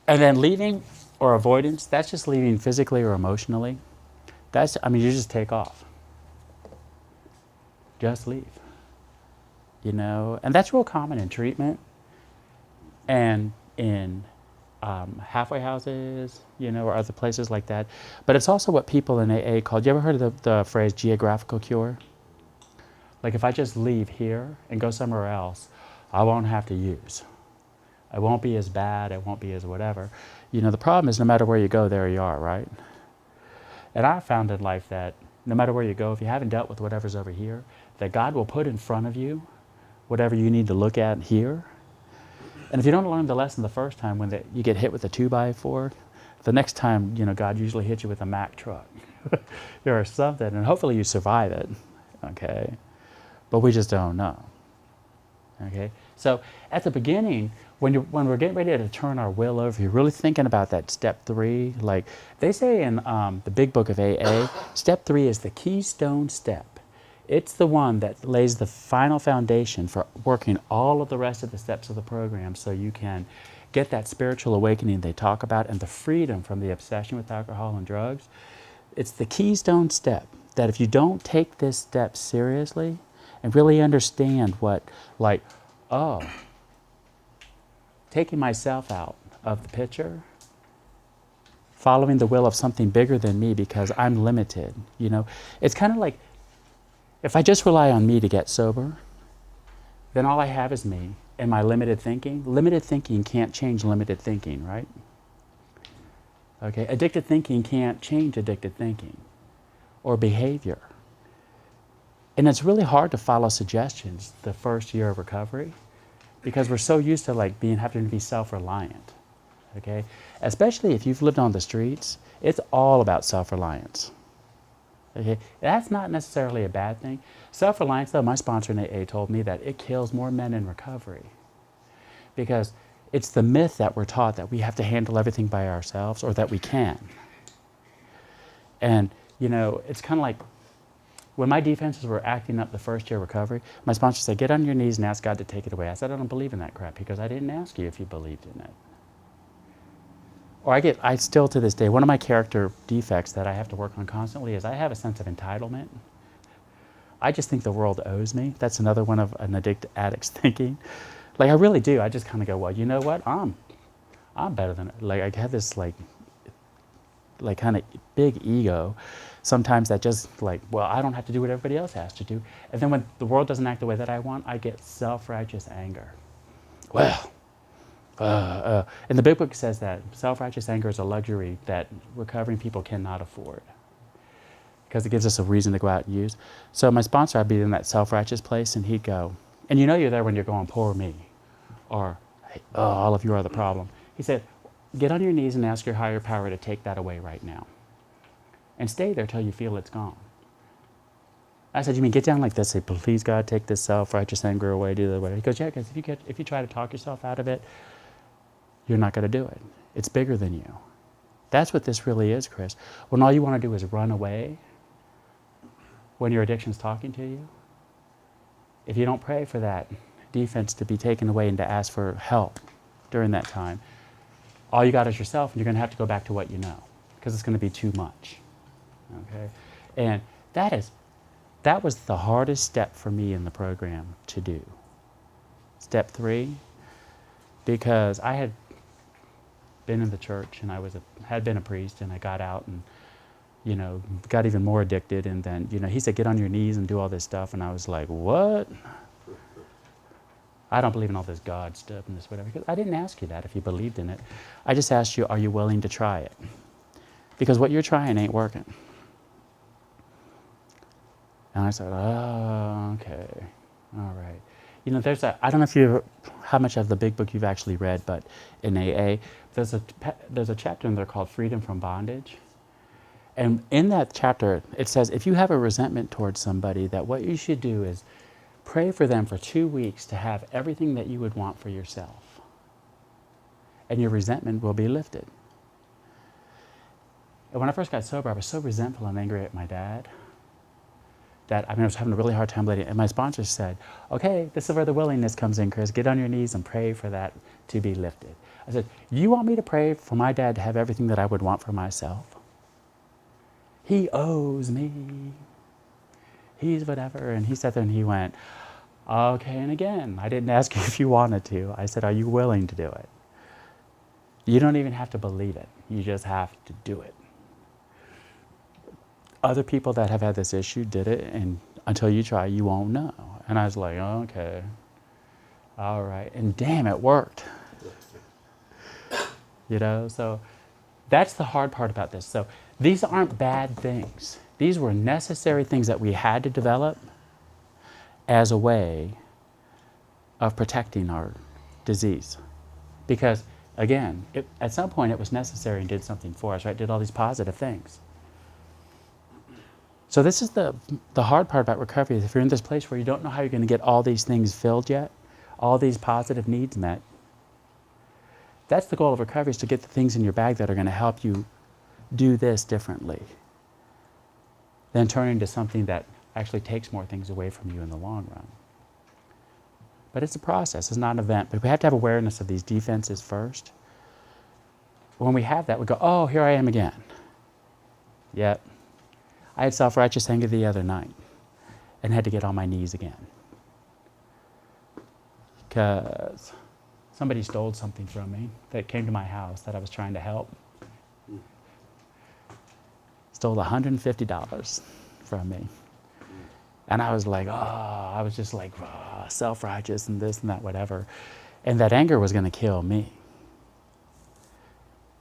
And then leaving or avoidance, that's just leaving physically or emotionally. You just take off. Just leave. And that's real common in treatment and in halfway houses, or other places like that. But it's also what people in AA call, you ever heard of the phrase geographical cure? Like if I just leave here and go somewhere else, I won't have to use. I won't be as bad, I won't be as whatever. The problem is no matter where you go, there you are, right? And I found in life that no matter where you go, if you haven't dealt with whatever's over here, that God will put in front of you whatever you need to look at here. And if you don't learn the lesson the first time when you get hit with a 2x4, the next time, God usually hits you with a Mack truck or something, and hopefully you survive it, okay? But we just don't know, okay? So at the beginning, when we're getting ready to turn our will over, you're really thinking about that step 3. Like they say in the big book of AA, step 3 is the keystone step. It's the one that lays the final foundation for working all of the rest of the steps of the program so you can get that spiritual awakening they talk about and the freedom from the obsession with alcohol and drugs. It's the keystone step that if you don't take this step seriously and really understand taking myself out of the picture, following the will of something bigger than me because I'm limited, It's kind of like, if I just rely on me to get sober, then all I have is me and my limited thinking. Limited thinking can't change limited thinking, right? Okay, addicted thinking can't change addicted thinking or behavior. And it's really hard to follow suggestions the first year of recovery because we're so used to having to be self-reliant, okay? Especially if you've lived on the streets, it's all about self-reliance. Okay, that's not necessarily a bad thing. Self-reliance, though, my sponsor in AA told me that it kills more men in recovery because it's the myth that we're taught that we have to handle everything by ourselves or that we can. And, it's kind of like when my defenses were acting up the first year of recovery, my sponsor said, get on your knees and ask God to take it away. I said, I don't believe in that crap because I didn't ask you if you believed in it. Or I still to this day, one of my character defects that I have to work on constantly is I have a sense of entitlement. I just think the world owes me. That's another one of an addict's thinking. I really do. I just kind of go, well, you know what? I'm better than it. I have this kind of big ego. Sometimes that just well, I don't have to do what everybody else has to do. And then when the world doesn't act the way that I want, I get self-righteous anger. Well, and the big book says that self-righteous anger is a luxury that recovering people cannot afford because it gives us a reason to go out and use. So my sponsor, I'd be in that self-righteous place and he'd go, and you're there when you're going, poor me, or hey, all of you are the problem. He said, get on your knees and ask your higher power to take that away right now and stay there till you feel it's gone. I said, you mean get down like this, say, please God, take this self-righteous anger away, do the way. He goes, yeah, because if you try to talk yourself out of it, you're not going to do it. It's bigger than you. That's what this really is, Chris. When all you want to do is run away when your addiction's talking to you, if you don't pray for that defense to be taken away and to ask for help during that time, all you got is yourself, and you're going to have to go back to what you know because it's going to be too much. Okay? And that was the hardest step for me in the program to do. Step 3, because I had been in the church and I had been a priest and I got out and got even more addicted, and then he said get on your knees and do all this stuff, and I was like, what? I don't believe in all this God stuff and this whatever, because I didn't ask you that if you believed in it. I just asked you, are you willing to try it? Because what you're trying ain't working. And I said, oh, okay, all right. I don't know how much of the big book you've actually read, but in AA, there's a chapter in there called Freedom from Bondage. And in that chapter, it says, if you have a resentment towards somebody, that what you should do is pray for them for 2 weeks to have everything that you would want for yourself. And your resentment will be lifted. And when I first got sober, I was so resentful and angry at my dad that, I was having a really hard time letting, and my sponsor said, okay, this is where the willingness comes in, Chris. Get on your knees and pray for that to be lifted. I said, you want me to pray for my dad to have everything that I would want for myself? He owes me. He's whatever. And he sat there and he went, okay, and again, I didn't ask you if you wanted to. I said, are you willing to do it? You don't even have to believe it. You just have to do it. Other people that have had this issue did it, and until you try, you won't know. And I was like, okay, all right. And damn, it worked. You know, so that's the hard part about this. So these aren't bad things. These were necessary things that we had to develop as a way of protecting our disease. Because, again, at some point it was necessary and did something for us, right? Did all these positive things. So this is the hard part about recovery. Is if you're in this place where you don't know how you're going to get all these things filled yet, all these positive needs met, that's the goal of recovery, is to get the things in your bag that are going to help you do this differently, then turn into something that actually takes more things away from you in the long run. But it's a process, it's not an event. But we have to have awareness of these defenses first. When we have that, we go, oh, here I am again. Yep. I had self-righteous anger the other night and had to get on my knees again. Because somebody stole something from me that came to my house that I was trying to help. Stole $150 from me. And I was like, oh, I was just like, oh, self-righteous and this and that, whatever. And that anger was going to kill me.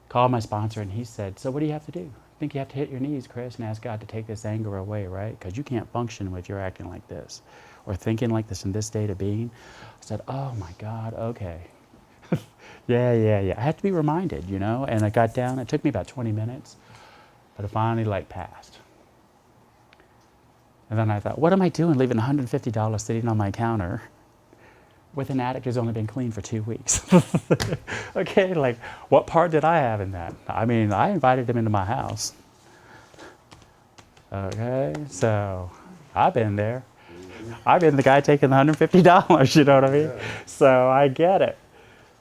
Called my sponsor and he said, so what do you have to do? I think you have to hit your knees, Chris, and ask God to take this anger away, right? Because you can't function if you're acting like this or thinking like this in this state of being. I said, oh my God, okay. Yeah. I had to be reminded, you know? And I got down, it took me about 20 minutes, but it finally like passed. And then I thought, what am I doing leaving $150 sitting on my counter with an addict who's only been clean for 2 weeks? Okay, like, what part did I have in that? I mean, I invited him into my house. Okay, so I've been there. I've been the guy taking the $150, you know what I mean? Yeah. So I get it.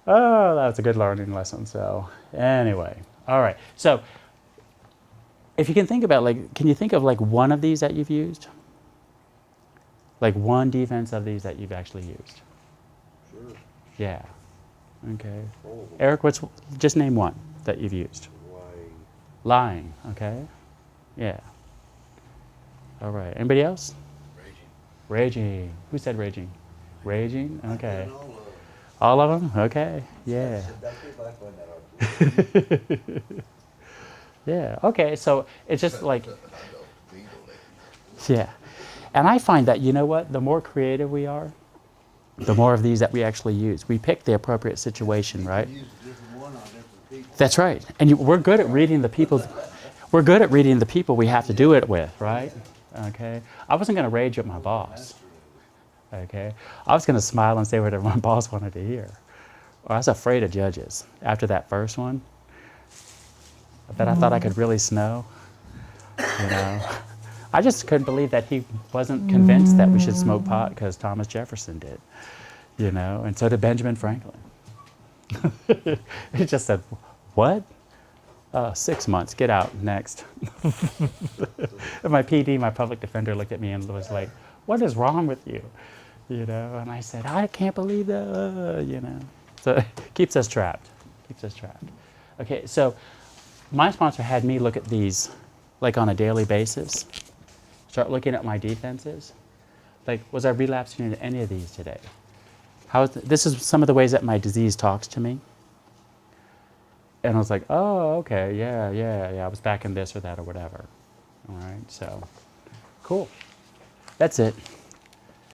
Oh, that was a good learning lesson. So anyway, all right. So if you can think about, like, can you think of like one of these that you've used? Like one defense of these that you've actually used? Sure. Yeah. Okay. Eric, just name one that you've used. Lying. Okay. Yeah. All right. Anybody else? Raging. Who said raging? Raging? Okay. All of them? Okay. Yeah. Yeah. Okay. So it's just like, yeah. And I find that, you know what? The more creative we are, the more of these that we actually use. We pick the appropriate situation, right? That's right. And we're good at reading the people. We're good at reading the people we have to do it with, right? Okay. I wasn't going to rage at my boss. Okay. I was going to smile and say whatever my boss wanted to hear. Or I was afraid of judges. After that first one, that I thought I could really snow, you know. I just couldn't believe that he wasn't convinced that we should smoke pot because Thomas Jefferson did, you know, and so did Benjamin Franklin. He just said, what? 6 months, get out, next. And my PD, my public defender, looked at me and was like, what is wrong with you? You know, and I said, I can't believe that, you know. So it keeps us trapped, Okay, so my sponsor had me look at these like on a daily basis. Start looking at my defenses. Like, was I relapsing into any of these today? This is some of the ways that my disease talks to me. And I was like, oh, okay, yeah, I was back in this or that or whatever. All right, so, cool. That's it.